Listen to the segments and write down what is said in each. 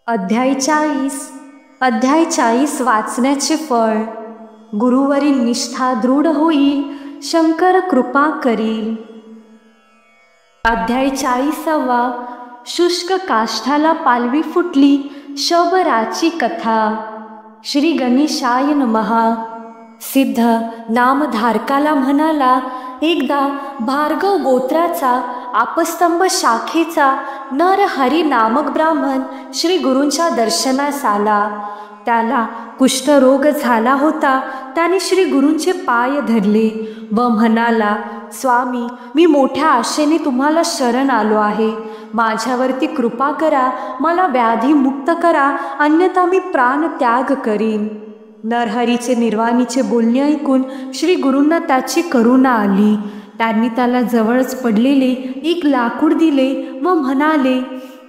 अध्याय 40 वाचण्याचे फळ. गुरुवरील निष्ठा दृढ होईल, शंकर कृपा करील. अध्याय 40. शुष्क काष्ठाला पालवी फुटली, शबराची कथा. श्री गणेशाय नमः. सिद्ध नामधारकाला म्हणाला, एकदा भार्गव गोत्राचा आपस्तंभ शाखेचा नरहरी नामक ब्राह्मण श्री गुरूंच्या दर्शनास आला. त्याला कुष्ठरोग झाला होता. त्याने श्री गुरूंचे पाय धरले व म्हणाला, स्वामी, मी मोठ्या आशेने तुम्हाला शरण आलो आहे. माझ्यावरती कृपा करा, मला व्याधी मुक्त करा, अन्यथा मी प्राण त्याग करीन. नरहरीचे निर्वाणीचे बोलणे ऐकून श्री गुरूंना त्याची करुणा आली. त्यांनी त्याला जवळच पडलेले एक लाकूड दिले व म्हणाले,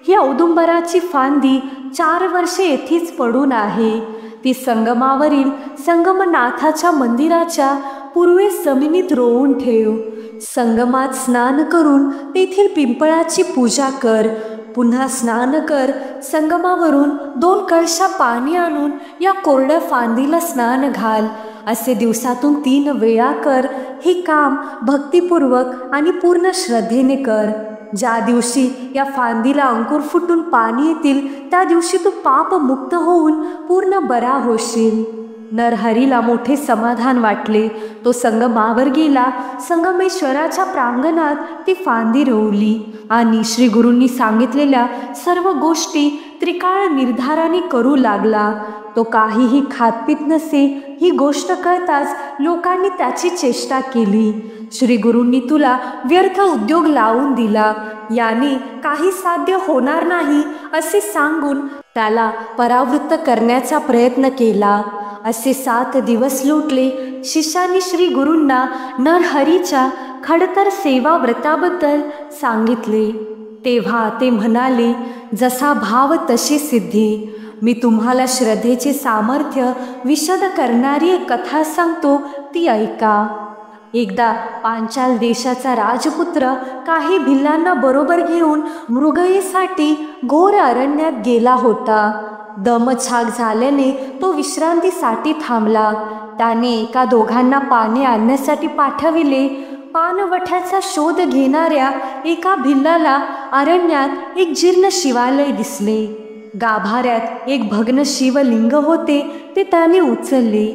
ही औदुंबराची फांदी 4 वर्षे येथेच पडून आहे. ती संगमावरील संगमनाथाच्या मंदिराच्या पूर्वेस जमिनीत रोवून ठेव. संगमात स्नान करून तेथील पिंपळाची पूजा कर. पुन्हा स्नान कर. संगमावरून 2 कळशा पाणी आणून या कोरड्या फांदीला स्नान घाल. असे दिवसातून 3 वेळा कर. हे काम भक्तिपूर्वक आणि पूर्ण श्रद्धेने कर. ज्या दिवशी या फांदीला अंकुर फुटून पाणी येतील, त्या दिवशी तू पापमुक्त होऊन पूर्ण बरा होशील. नरहरीला मोठे समाधान वाटले. तो संगमावर गेला. संगमेश्वराच्या प्रांगणात ती फांदी रोवली आणि श्री गुरूंनी सांगितलेल्या सर्व गोष्टी त्रिकाळ निर्धाराने करू लागला. तो काहीही खातपीत नसे ही गोष्ट कळताच लोकांनी त्याची चेष्टा केली. श्री गुरूंनी तुला व्यर्थ उद्योग लावून दिला, याने काही साध्य होणार नाही असे सांगून त्याला परावृत्त करण्याचा प्रयत्न केला. असे 7 दिवस लोटले. शिष्याने श्री गुरूंना नरहरीच्या खडतर सेवा व्रताबद्दल सांगितले. तेव्हा ते म्हणाले, जसा भाव तशी सिद्धी. मी तुम्हाला श्रद्धेचे सामर्थ्य विशद करणारी एक कथा सांगतो, ती ऐका. एकदा पांचाल देशाचा राजपुत्र काही भिल्लांना बरोबर घेऊन मृगयेसाठी घोर अरण्यात गेला होता. दमछाक झाल्याने तो विश्रांतीसाठी थांबला. त्याने 1-2 पाने आणण्यासाठी पाठविले. पानवठ्याचा शोध घेणाऱ्या एका भिल्लाला अरण्यात एक जीर्ण शिवालय दिसले. गाभाऱ्यात एक भग्न शिवलिंग होते. ते त्याने उचलले.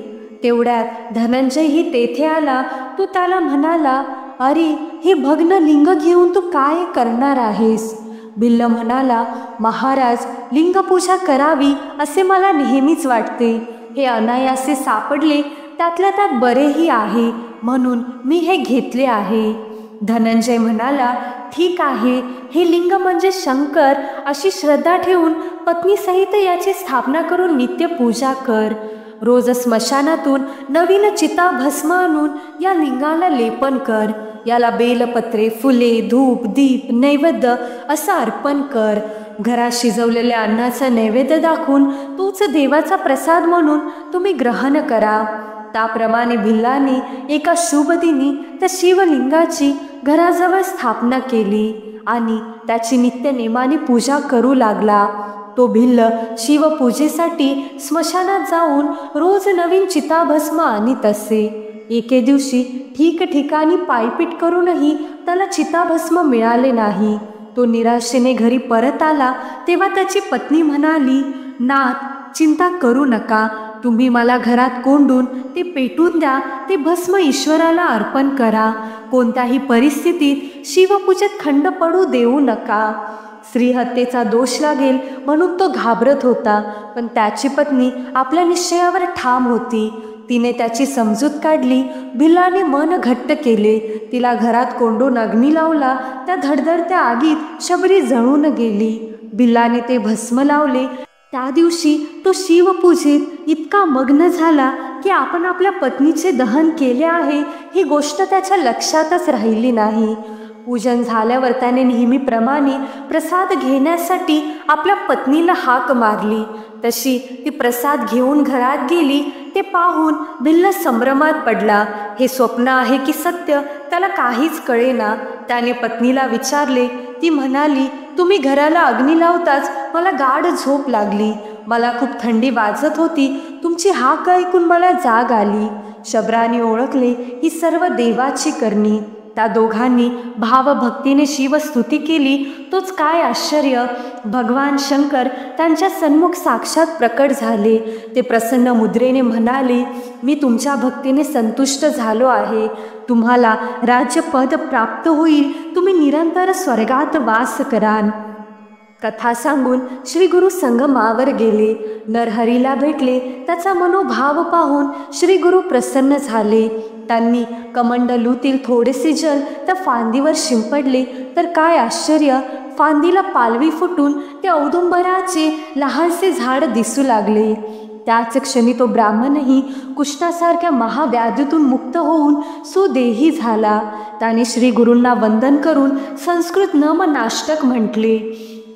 तेवढ्यात धनंजयही तेथे आला. तो त्याला म्हणाला, अरे, हे भग्न लिंग घेऊन तू काय करणार आहेस? भिल्ल म्हणाला, महाराज, लिंगपूजा करावी असे मला नेहमीच वाटते. हे अनायासे सापडले, त्यातल्या त्यात बरेही आहे, म्हणून मी हे घेतले आहे. धनंजय म्हणाला, ठीक आहे, हे लिंग म्हणजे शंकर अशी श्रद्धा ठेवून पत्नीसहित याची स्थापना करून नित्य पूजा कर. रोज स्मशानातून नवीन चिता भस्म आणून या लिंगाला लेपन कर. याला बेलपत्रे, फुले, धूप, दीप, नैवेद्य असं अर्पण कर. घरात शिजवलेल्या अन्नाचा नैवेद्य दाखवून तोच देवाचा प्रसाद म्हणून तुम्ही ग्रहण करा. त्याप्रमाणे भिल्लाने एका शुभदिनी त्या शिवलिंगाची घराजवळ स्थापना केली आणि त्याची नित्य नेमाने पूजा करू लागला. तो भिल्ल शिवपूजेसाठी स्मशानात जाऊन रोज नवीन चिताभस्म आणीत असे. एके दिवशी ठिकठिकाणी पायपीट करूनही त्याला चिताभस्म मिळाले नाही. तो निराशेने घरी परत आला. तेव्हा त्याची पत्नी म्हणाली, नाथ, चिंता करू नका. तुम्ही मला घरात कोंडून ते पेटून द्या. ते भस्म ईश्वराला अर्पण करा. कोणत्याही परिस्थितीत शिवपूजेत खंड पडू देऊ नका. स्त्रीहत्येचा दोष लागेल म्हणून तो घाबरत होता, पण त्याची पत्नी आपल्या निश्चयावर ठाम होती. तिने त्याची समजूत काढली. भिल्लाने मन घट्ट केले. तिला घरात कोंडून अग्नी लावला. त्या धडधडत्या आगीत शबरी जळून गेली. भिल्लाने ते भस्म लावले. त्या दिवशी तो शिवपूजेत इतका मग्न झाला की आपण आपल्या पत्नीचे दहन केले आहे ही गोष्ट त्याच्या लक्षातच राहिली नाही. पूजन झाल्यावर त्याने नेहमीप्रमाणे प्रसाद घेण्यासाठी आपल्या पत्नीला हाक मारली. तशी ती प्रसाद घेऊन घरात गेली. ते पाहून भिल्ल संभ्रमात पडला. हे स्वप्न आहे की सत्य त्याला काहीच कळेना. त्याने पत्नीला विचारले. ती म्हणाली, तुम्ही घराला अग्नी लावताच मला गाढ झोप लागली. मला खूप थंडी वाजत होती. तुमची हाक ऐकून मला जाग आली. शबराने ओळखले ही सर्व देवाची करणी. त्या दोघांनी भावभक्तीने शिवस्तुती केली. तोच काय आश्चर्य, भगवान शंकर त्यांच्या सन्मुख साक्षात प्रकट झाले. ते प्रसन्न मुद्रेने म्हणाले, मी तुमच्या भक्तीने संतुष्ट झालो आहे. तुम्हाला राज्यपद प्राप्त होईल. तुम्ही निरंतर स्वर्गात वास कराल. कथा सांगून श्री गुरु संगमावर गेले. नरहरीला भेटले. त्याचा मनोभाव पाहून श्री गुरु प्रसन्न झाले. त्यांनी कमंडलूतील थोडेसे जल त्या फांदीवर शिंपडले. तर काय आश्चर्य, फांदीला पालवी फुटून ते औदुंबराचे लहानसे झाड दिसू लागले. त्याच क्षणी तो ब्राह्मणही कुष्ठासारख्या महाव्याधीतून मुक्त होऊन सुदेही झाला. त्याने श्री गुरूंना वंदन करून संस्कृत नमनाष्टक म्हटले.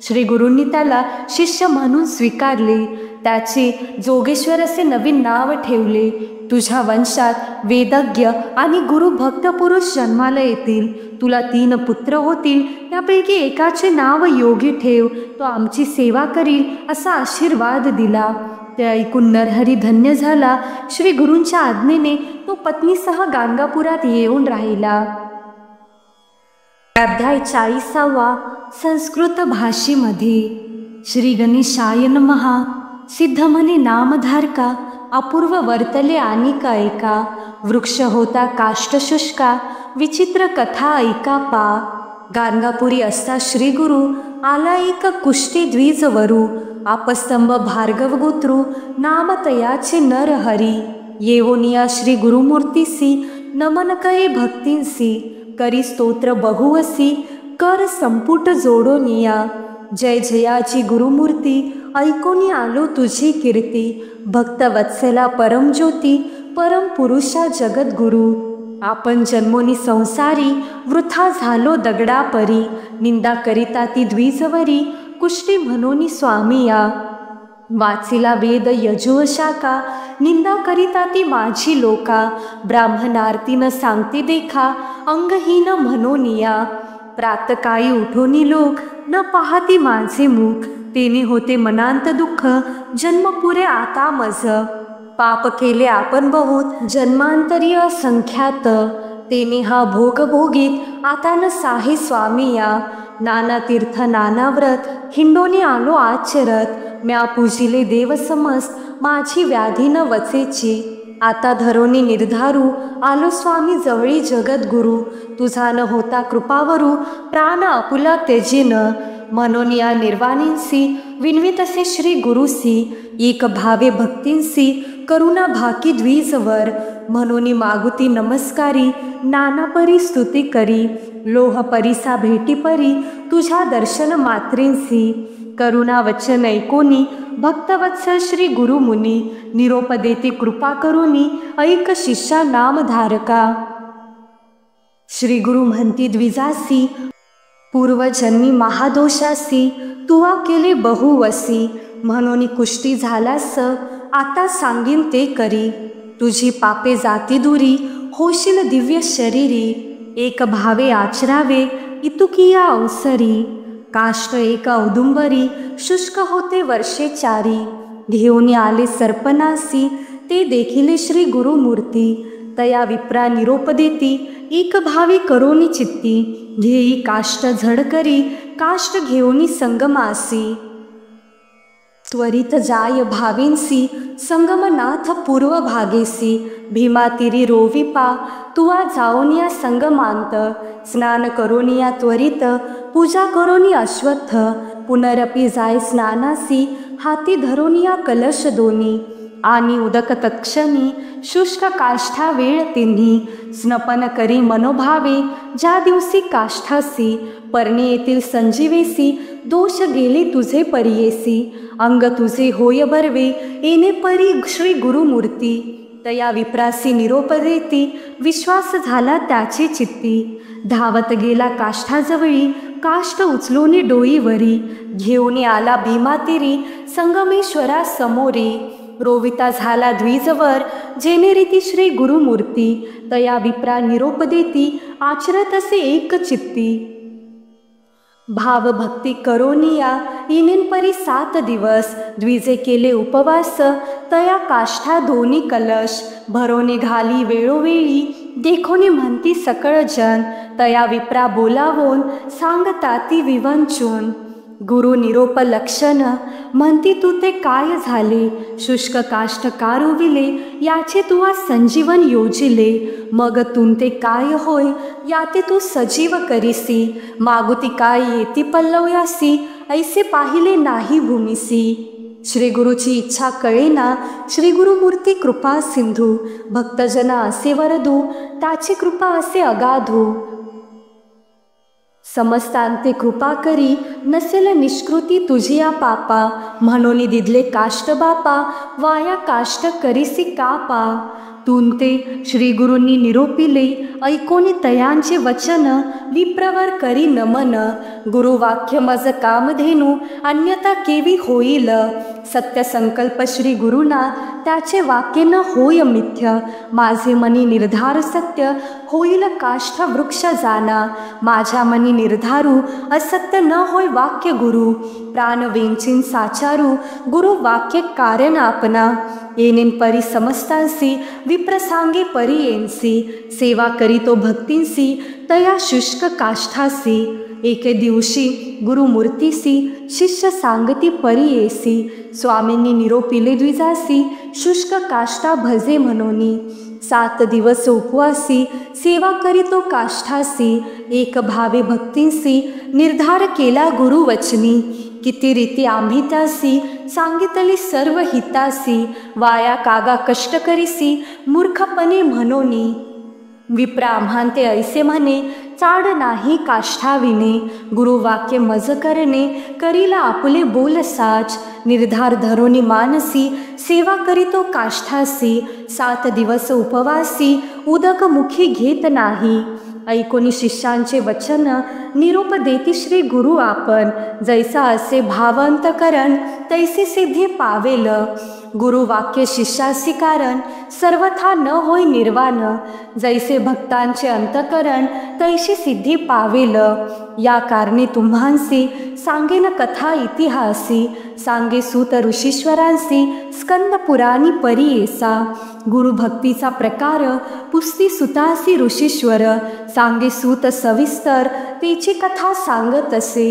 श्री गुरूंनी त्याला शिष्य म्हणून स्वीकारले. त्याचे जोगेश्वर असे नवीन नाव ठेवले. तुझ्या वंशात वेदज्ञ आणि गुरुभक्त पुरुष जन्माला येतील. तुला 3 पुत्र होतील. त्यापैकी एकाचे नाव योगी ठेव. तो आमची सेवा करील असा आशीर्वाद दिला. ते ऐकून नरहरी धन्य झाला. श्री गुरूंच्या आज्ञेने तो पत्नीसह गाणगापुरात येऊन राहिला. अध्याय 40 संस्कृत भाषेमध्ये. श्री गणेशाय नमः. सिद्ध म्हणे नामधारका, अपूर्व वर्तले आणि का ऐका. वृक्ष होता काष्ठशुष्का, विचित्र कथा ऐका पा. गाणगापुरी असता श्री गुरु, आला एक कुष्ठी द्विजवरू. आपस्तंभ भार्गव गोत्रु, नाम तयाचे नरहरी. येवोनिया श्री गुरुमूर्तीसी, नमन करे भक्तींसी. करी स्तोत्र बहुवसी, कर संपुट जोडोनिया. जय जयाची गुरुमूर्ती, ऐकोनी आलो तुझी कीर्ती. भक्त वत्सला परमज्योती, परम पुरुषा जगद्गुरु. आपण जन्मोनी संसारी, वृथा झालो दगडा परी. निंदा करिता ती द्विजवरी, कुष्टी म्हणोनी स्वामिया. वाचिला वेद यजु शाखा, निंदा करिता ती माझी लोका. ब्राह्मणार्तीनं सांगते देखा, अंगहीन म्हणोनिया. प्रातकाळी उठोनी लोक, न पाहती माझे मुख. तेने होते मनांत दुःख, जन्म पुरे आता मज. पाप केले आपण बहुत, जन्मांतरी असंख्यात. तेने हा भोग भोगीत, आता न साही स्वामिया. नाना तीर्थ नाना व्रत, हिंडोनी आलो आचरत. म्या पूजिले देव समस्त, माझी व्याधी न वचेची. आता धरोनी निर्धारू, आलो स्वामी जवळी जगद्गुरु. तुझा न होता कृपावरू, प्राण आपुला त्यजेन. म्हणून या निर्वाणींसी, विनवितसे श्री गुरुसी. एक भावे भक्तींसी, करुणा भाकी द्विजवर. म्हणून मागुती नमस्कारी, नाना परी स्तुती करी. लोह परिसा भेटी परी, तुझ्या दर्शन मात्रेंसी. करुणा वचन ऐकोनी, भक्तवत्सल श्री गुरुमुनी. निरोप देती कृपा करुनी, ऐक शिष्या नामधारका. श्री गुरु म्हणती द्विजासी, पूर्वजन्मी महादोषासी. तुवा केले बहुवसी, म्हणून कुष्टी झालास. आता सांगीन ते करी. तुझी पापे जाती दुरी, होशील दिव्य शरीरी. एक भावे आचरावे, इतुकिया अवसरी. काष्ट एक औदुंबरी, शुष्क होते वर्षे 4. घेऊन आले सर्पनासी, ते देखिले श्री गुरुमूर्ती. तया विप्रा निरोप देती, एक भावी करोनी चित्ती. घेई काष्ट झड करी, काष्ट घेऊनी संगमासी. त्वरित जाय भावेंसी, संगमनाथ पूर्व भागेसी. भीमातिरी रोविपा, तुवा जाऊनिया संगमांत. स्नान करोनिया त्वरित, पूजा करोनी अश्वत्थ. पुनरपि जाय स्नानासी, हाती धरोनिया कलश दोनी. आणि उदक तत्क्षणी, शुष्क काष्ठा वेळ तिन्ही. स्नपन करी मनोभावे, ज्या दिवशी काष्ठासी. पर्णी येतील संजीवेसी, दोष गेले तुझे परियेसी. अंग तुझे होय बर्वे, येणे परी श्री गुरुमूर्ती. तया विप्रासी निरोप देती, विश्वास झाला त्याची चित्ती. धावत गेला काष्ठाजवळी, काष्ट उचलून डोईवरी. घेऊन आला भीमातिरी, संगमेश्वरा समोरी. रोविता झाला द्विजवर, जेने रीती श्री गुरुमूर्ती. तया विप्रा निरोप देती, आचरत असे एक चित्ती. भावभक्ती करोनिया इनेन परी 7 दिवस द्विजे केले उपवास तया काष्ठा दोन्ही कलश भरोने घाली वेळोवेळी देखोनी म्हणती सकळ जन तया विप्रा बोलावून सांगता ती विवंचून गुरु निरोप लक्षण म्हणती तू ते काय झाले शुष्क काष्ठ कारुविले याचे तू आज संजीवन योजिले मग तून ते काय होय याते तू सजीव करीसी मागुती काय येती पल्लवयासी ऐसे पाहिले नाही भूमिसी श्री गुरुची इच्छा कळेना श्री गुरुमूर्ती कृपा सिंधू भक्तजना असे वरदू त्याची कृपा असे अगाधू समस्तांते कृपा करी नसेल निष्कृती तुझी या पापा म्हणून दिदले काष्ट बापा वाया काष्ट करीसी कापा तून ते श्री गुरूंनी निरोपिले ऐकोनी तयांचे वचन विप्रवर करी नमन गुरुवाक्य मज कामधेनू अन्यथा केवी होईल सत्य संकल्प श्री गुरुना त्याचे वाक्य न होय मिथ्य माझे मनी निर्धार सत्य होईल काष्ठ वृक्ष जाना माझ्या मनी निर्धारू असत्य न होय वाक्य गुरु प्राण वेंचीन साचारू गुरु वाक्य कारण आपना येनेन परी समस्तांसी विप्रसांगे परी येनसी सेवा करीतो भक्तींसी तया शुष्क काष्ठासी एके दिवशी गुरुमूर्तीसी शिष्य सांगती परी येसी स्वामींनी निरोपिले द्विजासी शुष्क काष्ठा भजे म्हणोनी 7 दिवस उपवासी सेवा करीतो काष्ठासी एक भावे भक्तींसी निर्धार केला गुरुवचनी किती रीती आम्ही त्यासी सांगितली सर्व हितासी वाया कागा कष्ट करीसी मूर्खपणे म्हणोनी विप्रा आम्हांते ऐसे म्हणे चाड नाही काष्ठाविने गुरुवाक्य मज करणे करीला आपले बोल साच निर्धार धरोनी मानसी सेवा करीतो काष्ठासी 7 दिवस उपवासी उदक मुखी घेत नाही ऐकोनी शिष्यांचे वचन निरोप देती श्री गुरु आपण जैसा असे भावांतकरण तैसे सिद्धी पावेल गुरुवाक्य शिष्यासी कारण सर्वथा न होय निर्वाण जैसे भक्तांचे अंतकरण तैशी सिद्धी पावेल या कारणे तुम्हांसी सांगेन कथा इतिहासी सांगे सूत ऋषीश्वरांसी स्कंद पुराणी परी येसा गुरुभक्तीचा प्रकार पुस्ती सुतासी ऋषीश्वर सांगे सूत सविस्तर तेची कथा सांगत असे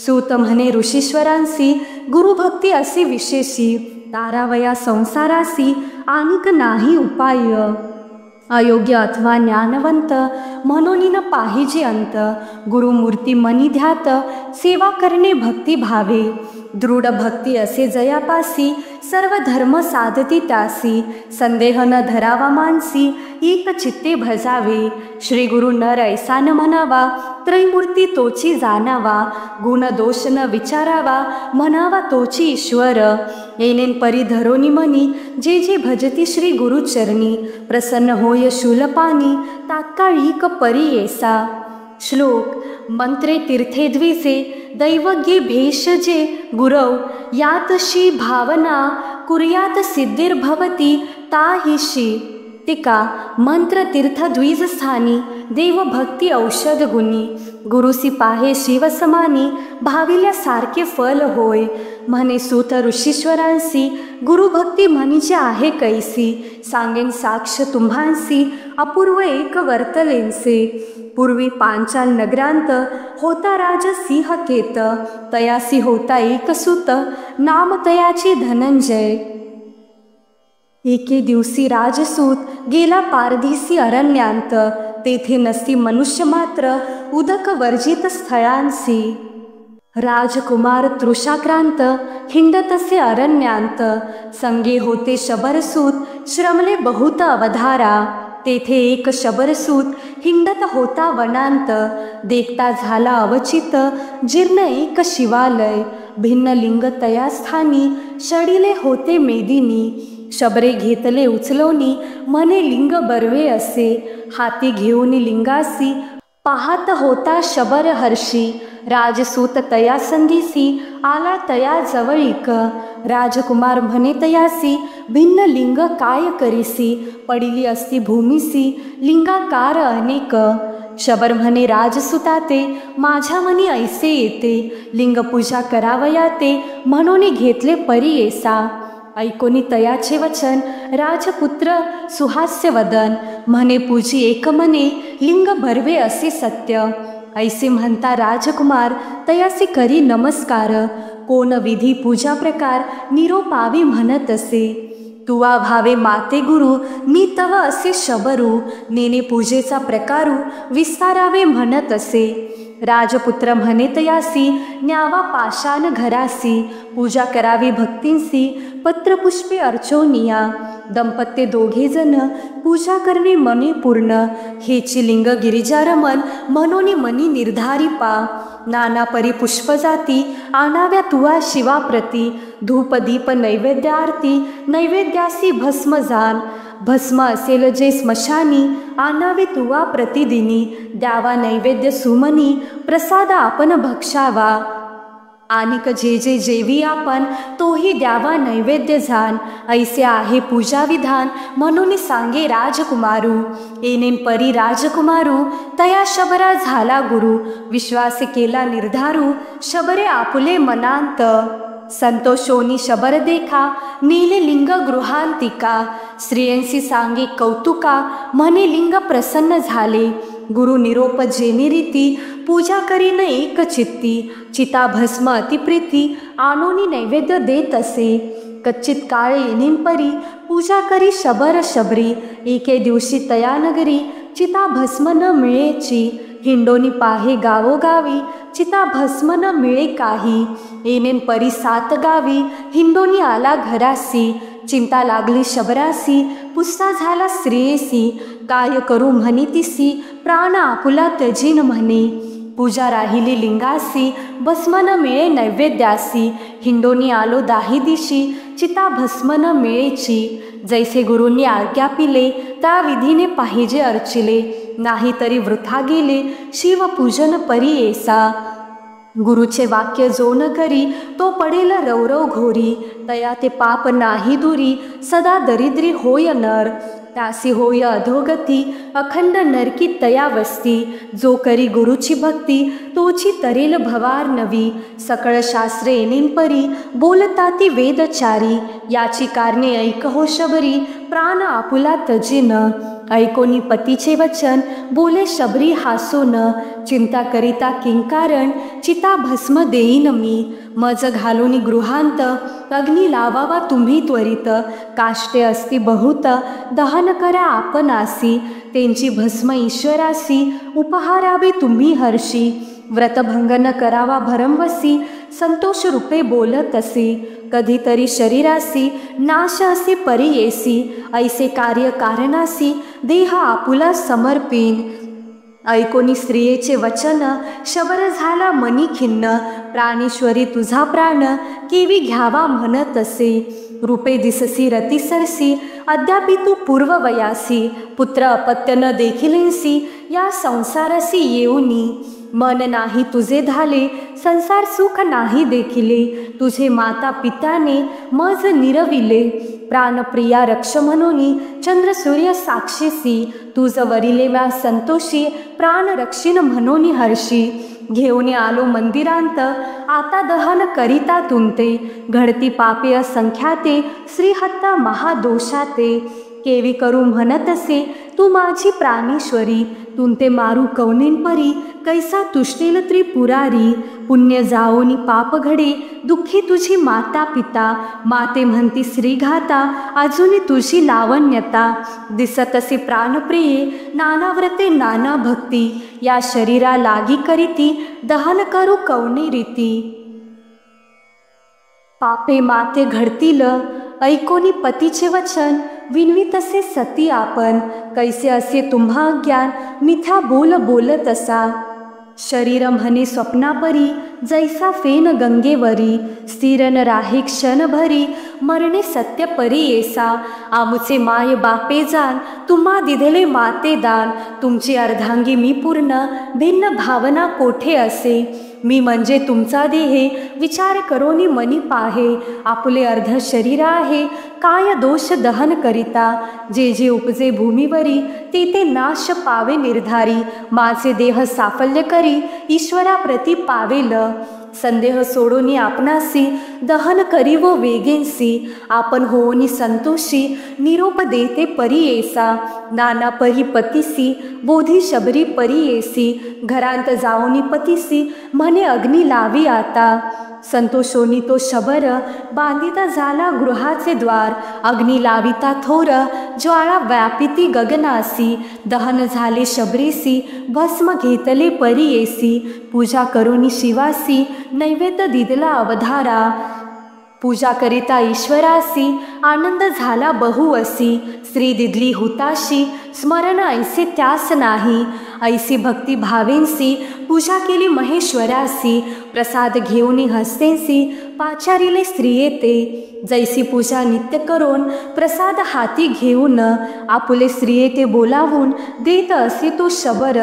सूत म्हणे ऋषीश्वरांसी गुरुभक्ती असे विशेषी तारावया संसारासी आणिक नाही उपाय अयोग्य अथवा ज्ञानवंत म्हणून न पाहिजे अंत गुरुमूर्ती मनी ध्यात सेवा करणे भक्ती भावे दृढ भक्ती असे जयापासी सर्व धर्म साधती त्यासी संदेह न धरावा मानसी एक चित्ते भजावे श्री गुरु नर ऐसा न म्हणावा त्रैमूर्ती तोची जाणावा गुण दोष न विचारावा म्हणावा तोची ईश्वर येनेन परी धरोनी मनी जे जे भजती श्री गुरुचरणी प्रसन्न होय शूलपानी तात्काळिक परी येसा श्लोक मंत्रे तीर्थे द्विजे दैवज्ञे भेषजे गुरौ यातशी भावना कुर्यात सिद्धिर्भवती ताहिशी टीका मंत्र तीर्थ द्विजस्थानी देवभक्ती औषध गुणी गुरुसी पाहे शिवसमानी भाविल्यासारखे फल होय म्हणे सूत ऋषीश्वरांसी गुरुभक्ती म्हणजे आहे कैसी सांगेन साक्ष तुम्हांसी अपूर्व एक वर्तलेंसे पूर्वी पांचाल नगरांत होता राज सिंह केत तयासी होता एक सूत नाम तयाची धनंजय एके दिवशी राजसूत गेला पारधीसी अरण्यांत तेथे नसती मनुष्य मात्र उदक वर्जित स्थळांसी राजकुमार तृषाक्रांत हिंडतसे अरण्यांत संगे होते शबरसूत श्रमले बहुत अवधारा तेथे एक शबरसूत हिंडत होता वनांत देखता झाला अवचित जीर्ण एक शिवालय भिन्न लिंग तयास्थानी षडिले होते मेदिनी शबरे घेतले उचलोनी मने लिंग बरवे असे हाती घेऊन लिंगासी पाहत होता शबर हर्षी राजसूत तया संधीसी आला तया जवळीक राजकुमार म्हणे तयासी भिन्न लिंग काय करीसी पडिली असती भूमिसी लिंगाकार अनेक शबर म्हणे राजसुता ते, माझ्या मनी ऐसे येते, लिंग पूजा करावया ते, म्हणून घेतले परी येसा. ऐकोनी तयाचे वचन, राजपुत्र सुहास्य वदन, म्हणे पूजी एक मने, लिंग भरवे असे सत्य. ऐसे म्हणता राजकुमार, तयासी करी नमस्कार, कोण विधी पूजा प्रकार, निरोपावी म्हणत असे. तुवा भावे माते गुरु, मी तव असे शबरू, नेने पूजेचा प्रकारू, विस्तारावे म्हणत असे. राजपुत्र म्हणे तयासी, न्यावा पाषाण घरासी, पूजा करावी भक्तींसी, पत्रपुष्पे अर्चोनिया. दंपत्य दोघे जण पूजा करणे मनी पूर्ण, हेची लिंग गिरिजारमन, म्हणून मनी निर्धारी पा. नाना परी पुष्प जाती, आणाव्या तुवा शिवाप्रती, धूप दीप नैवेद्य आरती, नैवेद्यासी भस्म जान. भस्म असेल जे स्मशानी, आणावे तुवा प्रतिदिनी, द्यावा नैवेद्य सुमनी, प्रसाद आपण भक्षावा. आनिक जे जे जेवी आपण, तोही द्यावा नैवेद्य जान. ऐसे आहे पूजा विधान, म्हणून सांगे राजकुमारू. येनेन परी राजकुमारू, तया शबरा झाला गुरु, विश्वास केला निर्धारू, शबरे आपुले मनांत. संतोषोनी शबर देखा, नीले लिंग गृहांतिका, स्त्रियांसी सांगे कौतुका, म्हणे लिंग प्रसन्न झाले. गुरु निरोप जेनी रीती, पूजा करीन एक चित्ती, चिता भस्म अतिप्रीती, आणोनी नैवेद्य देत असे. कच्चित काळ येनीन परी, पूजा करी शबर शबरी, एके दिवशी तया नगरी, चिता भस्म न मिळेची. हिंडोनी पाहे गावोगावी, चिता भस्म न मिळे काही. येनेन परी 7 गावी, हिंडोनी आला घरासी, चिंता लागली शबरासी, पुस्ता झाला स्त्रियेसी. काय करू म्हणी तिसी, प्राण आपुला त्यजीन म्हणे. पूजा राहिली लिंगासी, भस्म न मिळे नैवेद्यासी, हिंडोनी आलो दाही दिशी, चिता भस्म न मिळेची. जैसे गुरूंनी आज्ञा पिले, त्या विधीने पाहिजे अर्चिले, नाही तरी वृथा गेले, शिवपूजन परी येसा. गुरुचे वाक्य जो न करी, तो पडेल रौरव घोरी, तया ते पाप नाही दुरी, सदा दरिद्री होय नर. त्यासी होय अधोगती, अखंड नरकी तया वस्ती, जो करी गुरुची भक्ती, तोची तरेल भवार नवी. सकळ शास्त्रे येनीन परी, बोलता ती वेदचारी, याची कारणे ऐक हो शबरी, प्राण आपुला तजिन. ऐकोनी पतीचे वचन, बोले शबरी हासोन, चिंता करिता किंकारण, चिता भस्म देईन मी. मज घालूनी गृहांत, अग्नी लावावा तुम्ही त्वरित, काष्टे असती बहुत, दहन करा आपणासी, त्यांची भस्म ईश्वरासी, उपहारावे तुम्ही हर्षी. व्रतभंग न करावा भरमवसी, संतोष रूपे बोलत असे. कधीतरी शरीरासी, नाश असे परी येसी, ऐसे कार्य कारणासी, देह आपुला समर्पीन. ऐकोनी स्त्रियेचे वचन, शबर झाला मनी खिन्न, प्राणेश्वरी तुझा प्राण, केवी घ्यावा म्हणत असे. रूपे दिससी रती सरसी, अद्यापि तू पूर्ववयासी, पुत्र अपत्य न देखिलेसी, या संसारासी येऊनी. मन नाही तुझे झाले, संसार सुख नाही देखिले, तुझे माता पित्याने मज निरविले. प्राणप्रिया रक्ष म्हणूनी, चंद्र सूर्य साक्षीसी, तुझ वरिले व्या संतोषी, प्राण रक्षिण म्हणूनी हर्षी. घेऊन आलो मंदिरांत, आता दहन करिता तुमते, घडती पापे असंख्याते, श्रीहत्ता महादोषाते. केवी करू म्हणत असे, तू माझी प्राणेश्वरी, तुमते मारू कवनेन परी, कैसा तुष्टेल त्रिपुरारी. पुण्य जाओनी पाप घडे, दुःखी तुझी माता पिता, माते म्हणती श्रीघाता, अजून तुझी लावण्यता. दिसत असे प्राणप्रिये, नाना व्रते नाना भक्ती, या शरीरा लागी करीती, दहन करू कवने रीती. पापे माते घडतील, ऐकोनी पतीचे वचन, विनवी तसे सती आपण, कैसे असे तुम्हा ज्ञान, मिथ्या बोल बोलत असा. शरीर म्हणे स्वप्नापरी, जैसा फेन गंगेवरी, स्थिर न राहे क्षणभरी, मरणे सत्य परी येसा। आमुचे माय बापे जान तुम्हा दिधले माते दान। तुमची अर्धांगी मी पूर्ण भिन्न भावना कोठे असे। मी म्हणजे तुमचा देहे विचार करोनी मनी पाहे। आपुले अर्ध शरीर आहे काय दोष दहन करिता। जे जे उपजे भूमीवरी ते ते नाश पावे निर्धारी। माझे देह साफल्य करी ईश्वरा प्रती पावेल। संदेह सोडोनी आपणासी दहन करी व वेगेंसी। आपण होनी संतोषी निरोप देते परी येसा। नाना परी पतीसी बोधी शबरी परी येसी। घरांत जाऊनी पतीसी म्हणे अग्नी लावी आता। संतोषोनी तो शबर बांधिता झाला गृहाचे द्वार। अग्नी लाविता थोर ज्वाळा व्यापिती गगनासी। दहन झाले शबरीसी भस्म घेतले परी येसी। पूजा करोनी शिवासी नैवेद्य दिदला अवधारा। पूजा करिता ईश्वरासी आनंद झाला बहु असी। स्त्री दिदली हुताशी स्मरण ऐसे त्यास नाही। ऐसी भक्ती भावेंसी पूजा केली महेश्वरासी। प्रसाद घेऊनी हस्तेंसी पाचारिले स्त्रिये ते। जैसी पूजा नित्य करून प्रसाद हाती घेऊन आपुले स्त्रिये ते बोलावून देत असे तो शबर।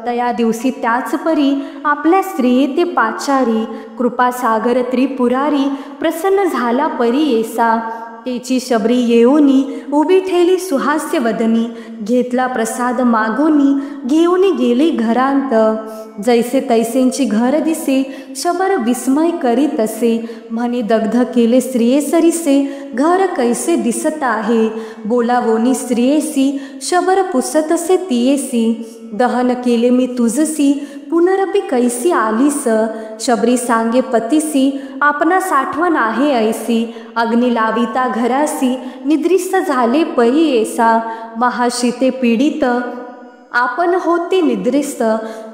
तया दिवशी त्याच परी आपल्या स्त्रिये ते पाचारी। कृपासागर त्रिपुरारी प्रसन्न झाला परी येसा। तेची शबरी येऊनी उभी ठेली सुहास्य वदनी। घेतला प्रसाद मागोनी घेऊनी गेली घरांत। जैसे तैसेंची घर दिसे शबर विस्मय करीत असे। म्हणे दग्ध केले स्त्रिये सरीसे घर कैसे दिसत आहे। बोलावोनी स्त्रियेसी शबर पुसत असे तियेसी। दहन केले मी तुझसी पुनरपी कैसी आलीस। शबरी सांगे पतीसी आपणा साठवण आहे ऐसी। अग्नी लाविता घरासी निद्रिस्त झाले परी येसा। महाशीते पीडित आपण होते निद्रिस्त।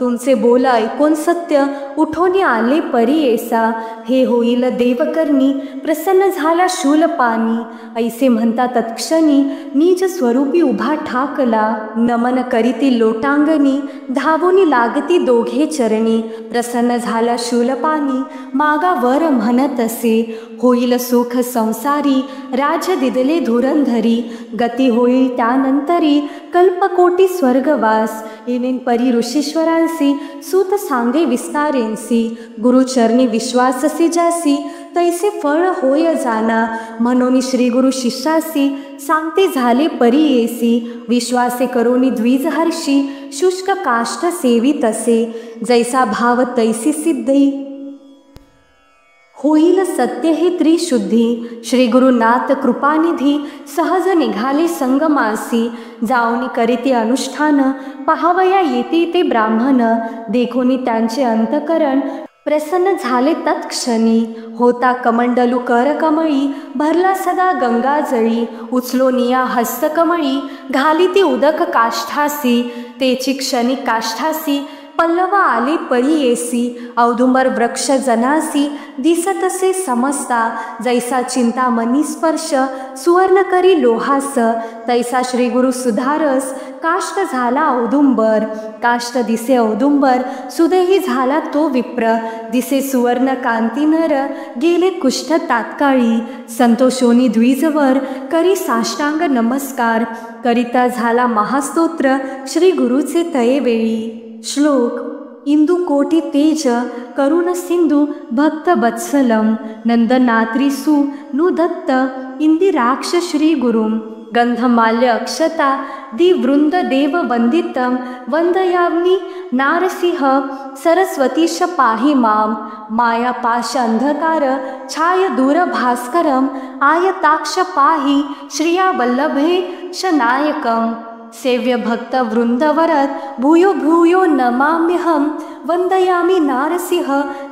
तुमचे बोल ऐकून सत्य उठोनी आले परी येसा। हे होईल देवकर्णी प्रसन्न झाला शूलपाणी। ऐसे म्हणता तत्क्षणी निज स्वरूपी उभा ठाकला। नमन करीती लोटांगणी धावोनी लागती दोघे चरणी। प्रसन्न झाला शूलपाणी मागा वर म्हणत असे। होईल सुख संसारी राज दिदले धुरंधरी। गती होईल त्यानंतरी कल्पकोटी स्वर्गवास। येणेन परी ऋषीश्वरांसी सूत सांगे विस्तारेंसी। गुरुचरणी विश्वाससी जासी तैसे फळ होय जाना। म्हणून श्री गुरु शिष्यासी सांगते झाले परी येसी। विश्वासे करोनी द्विज हर्षी शुष्क काष्ठ सेवित असे। जैसा भाव तैसी सिद्धी होईल सत्य हे त्रिशुद्धी। श्री गुरुनाथ कृपानिधी सहज निघाले संगमासी। जाऊनी करीती अनुष्ठान पाहावया येते ते ब्राह्मण। देखोनी त्यांचे अंतकरण प्रसन्न झाले तत्क्षणी। होता कमंडलू कर कमळी भरला सदा गंगाजळी। उचलो निया हस्तकमळी घाली ती उदक काष्ठासी। तेची क्षणिक काष्ठासी पल्लव आले परी येसी। औदुंबर वृक्ष जनासी दिसत असे समजता। जैसा चिंतामणी स्पर्श सुवर्ण करी लोहास। तैसा श्री गुरु सुधारस काष्ट झाला औदुंबर। काष्ट दिसे औदुंबर सुदेही झाला तो विप्र। दिसे सुवर्ण कांती नर गेले कुष्ठ तात्काळी। संतोषोनी द्विजवर करी साष्टांग नमस्कार। करिता झाला महास्तोत्र श्री गुरुचे तयेवेळी। श्लोक इंदु कोटि तेज करुण सिंधु भक्त वत्सलम। नंदनात्रिसु नुदत्त इंदिराक्ष श्री गुरुम। गंधमाल्य अक्षता दिवृंद देव वंदितम। वंदयामि नारसिंह सरस्वतीश पाहि माम। माया पाश अंधकार छाय दूर भास्करम। आयताक्ष पाहि श्रिया वल्लभे शनायकम। सेव्य भक्त वृंदवरत भूयो भूयो नमाम्यहम। वंदयामि नारसिंह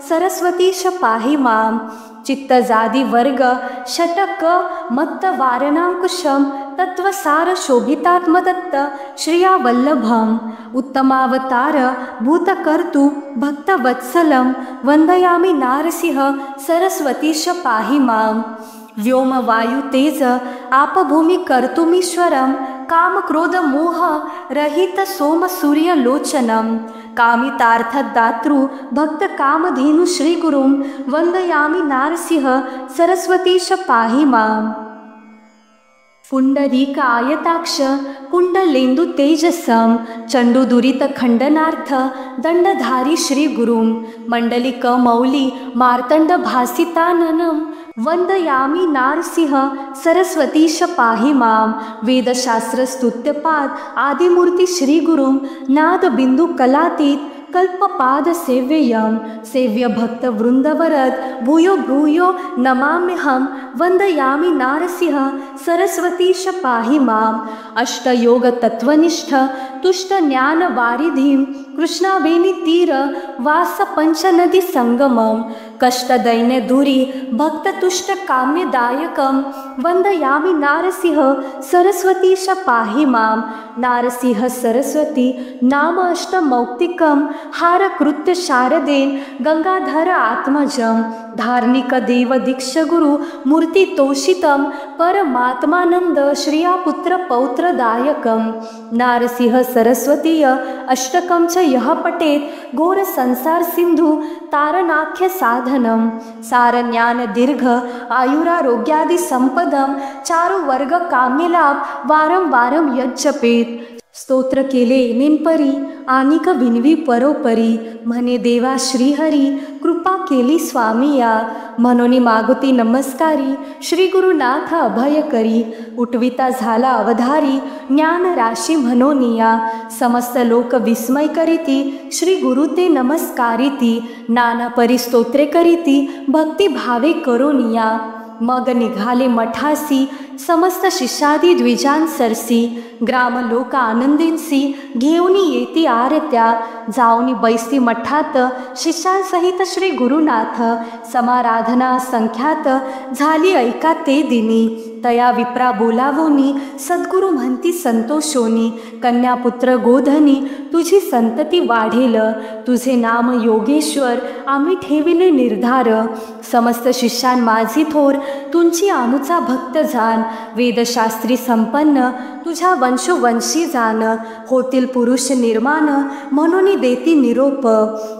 सरस्वतीश पाहि माम। चित्तजादी वर्ग षटक मत्त वारणांकुशम। तत्वसार शोभितात्मदत्त श्रिया वल्लभम। उत्तमावतार भूतकर्तु भक्तवत्सलम। वंदयामि नारसिंह सरस्वतीश पाहि माम। व्योम वायु तेज आप भूमि कर्तुमीश्वरम काम क्रोध मोह रहित सोम सूर्य लोचनम कामितार्थ दातृ भक्त कामधेनु श्री गुरुम वंदयामि नारसिंह सरस्वतीश पाहि माम। पुंडरीक आयताक्ष कुंडलेंदु तेजसम चंडुदुरित खंडनार्थ दंडधारी श्री गुरुम मंडलिक मौली मार्तंड भासिताननम वंदयामि नारसिंह सरस्वतीश पाहि माम। वेदशास्त्र स्तुत्यपाद आदिमूर्ती श्री गुरुम नाद बिंदु कलातीत कल्पपाद सेव्ययम सेव्य भक्त वृंदवरद भूयो भूयो नमाम्यहम वंदयामि नारसिंह सरस्वतीश पाहि माम। अष्टयोग तत्वनिष्ठ तुष्ट ज्ञान वारिधिम कृष्णावेणी तीर वास पंचनदी संगमम कष्ट दैन्य दूरी भक्त तुष्ट काम्यदायकम वंदयामि नारसिंह सरस्वतीश पाहि माम। नारसिंह सरस्वती नाम अष्टमौक्तिकम हार कृत्य शारदेन गंगाधर आत्मजम धार्मिक देव दीक्ष गुरु मूर्ति तोषितम परमात्मानंद श्रिया पुत्र पौत्रदायकम। नारसिंह सरस्वतीय अष्टकम च यह पठेत घोर संसार सिंधु तारनाख्य साधनम सार ज्ञान दीर्घ आयुरारोग्यादि संपदम चारु वर्ग काम्यलाभ वारम वारम यज्जपेत। स्तोत्र केले नेनपरी आनिक विनवी परोपरी म्हणे देवा श्रीहरी कृपा केली स्वामिया म्हणून मागुती नमस्कारी श्री गुरुनाथ अभय करी उठविता झाला अवधारी ज्ञान राशी म्हणोनिया समस्त लोक विस्मय करीती श्री गुरु ते नमस्कारिती नाना परी स्तोत्रे करीती भक्ती भावे करोनिया। मग निघाले मठासी समस्त शिष्यादी द्विजांसरसी ग्राम लोक आनंदींसी घेऊनी येती आरत्या जाऊनी बैसी मठात शिष्यांसहित श्री गुरुनाथ समाराधना संख्यात झाली ऐका ते दिनी तया विप्रा बोलावोनी सद्गुरु म्हणती संतोषोनी कन्यापुत्र गोधनी तुझी संतती वाढेल तुझे नाम योगेश्वर आम्ही ठेविले निर्धार समस्त शिष्यां माझी थोर तुमची आमुचा भक्त जान वेदशास्त्री संपन्न तुझ्या वंशोवंशी जान होतील पुरुष निर्माण म्हणून देती निरोप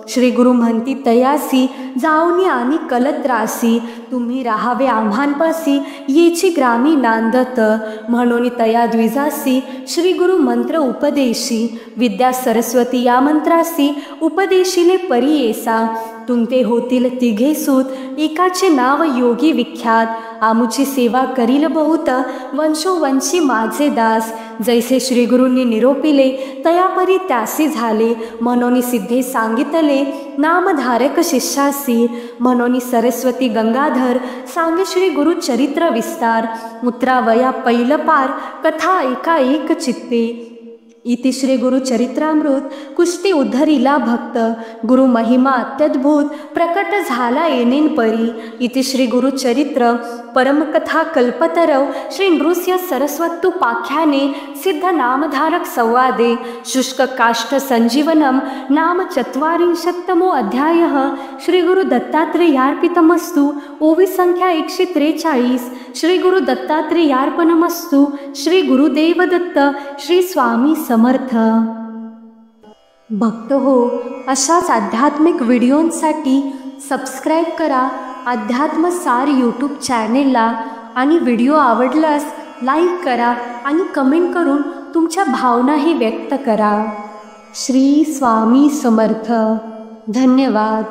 श्री गुरु म्हणती तयासी जाऊनी आणि कलत्रासी तुम्ही राहावे आम्हांपासी येची ग्रामी नांदत म्हणून तया द्विजासी श्री गुरु मंत्र उपदेशी विद्या सरस्वती या मंत्रासी उपदेशिले परियेसा तुमते होतील तिघे सूत एकाचे नाव योगी विख्यात आमुची सेवा करील बहुत वंशोवंशी माझे दास जैसे श्री गुरूंनी निरोपिले तयापरी त्यासी झाले म्हणून सिद्धे सांगितले नामधारक शिष्यासी म्हणून सरस्वती गंगाधर सांगे श्री गुरु चरित्र विस्तार उतरावया पैल पार कथा एका एक चित्ते इति श्री गुरु चरित्रामृत कुस्ती उद्धरिला भक्त गुरु महिमा अत्यद्भुत प्रकट झाला येनेन परी इति श्री गुरु चरित्र परमकथा कल्पतरव श्री नृस्य सरस्वतु पाख्याने सिद्ध नामधारक संवादे शुष्क काष्ठ संजीवनम नाम चत्वारिंशत्तमो अध्यायः श्री गुरु दत्तात्रेयार्पितमस्तु ओवी संख्या 143 श्री गुरु दत्तात्रेयार्पणमस्तु श्री गुरुदेव दत्त श्री स्वामी समर्थ। भक्त हो, अशाच आध्यात्मिक व्हिडिओंसाठी सबस्क्राईब करा अध्यात्मसार यूट्यूब चॅनेलला आणि व्हिडिओ आवडल्यास लाईक करा आणि कमेंट करून तुमच्या भावनाही व्यक्त करा। श्री स्वामी समर्थ। धन्यवाद।